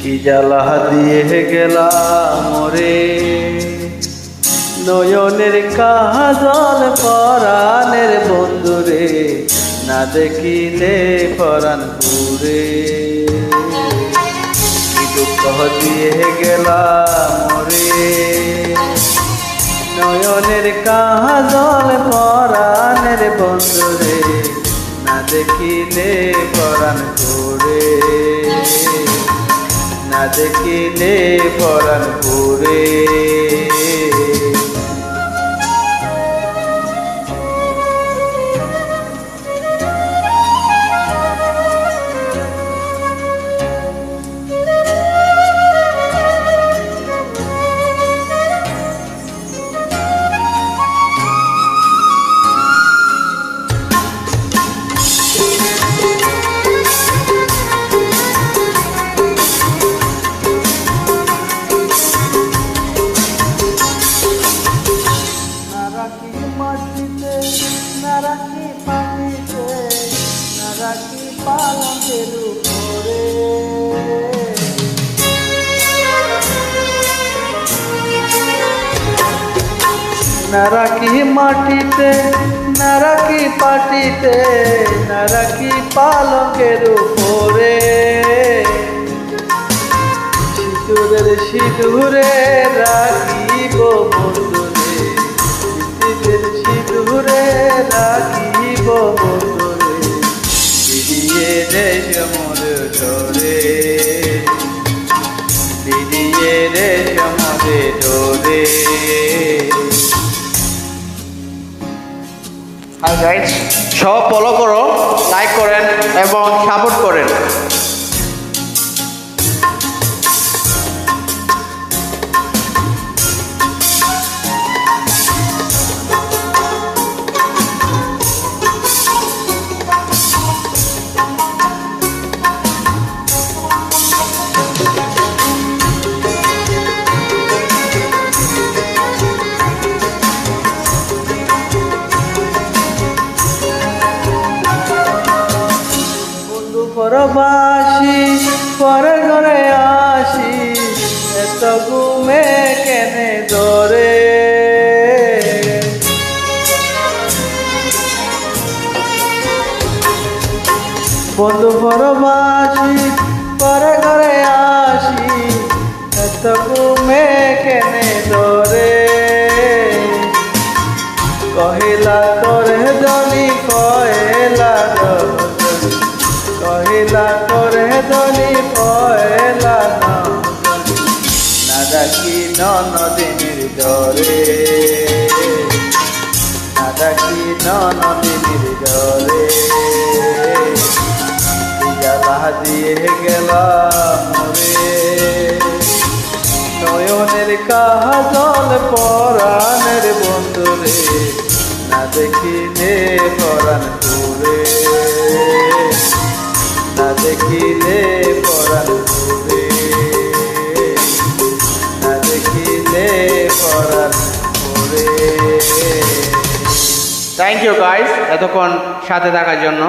কি জ্বালা দিয়ে গেলাম মোরে, নয়নের কাজল পরাণের বন্ধুরে, না দেখিলে পরাণ পুরে। কি দুঃখ দিয়ে গেলাম মোরে, নয়নের কাজল পরাণের বন্ধুরে, না দেখিলে পরাণ পুরে, না দেখিলে পরাণ পুরে। মাটিতে না রাখি পানিতে, না রাখি পালকের উপরে, না রাখি মাটিতে, না রাখি পাটিতে, না রাখি পালকের উপরে। সিঁদুরের সিঁদুরে রাখিব বন্ধুরে, সিঁদুরে রাখিব বন্ধুরে, দিদিয়ে রে সমর ডোরে, দিদিয়ে রে সমরে ডোরে। হাই গাইস, সব ফলো করো, লাইক করেন এবং সাপোর্ট করেন। পরবাসী পরের ঘরে আসি, এত ঘুমে কেনে ধরে। বন্ধু পরবাসী পরের ঘরে আসি, এত ঘুমে কেনে ধরে। কহিলা করে জনি কয়লা, কহিলা করে ধনি পয়লা, না ডাকি নদিনীর ডরে, না ডাকি নদিনীর ডরে। জ্বালা দিয়ে গেলাম মোরে, নয়নের কাজল পরাণের বন্ধুরে, না দেখিলে পরাণ পুরে, না দেখিলে পরাণ পুরে, না দেখিলে পরাণ পুরে। থ্যাংক ইউ গাইস, এতক্ষণ সাথে থাকার জন্য।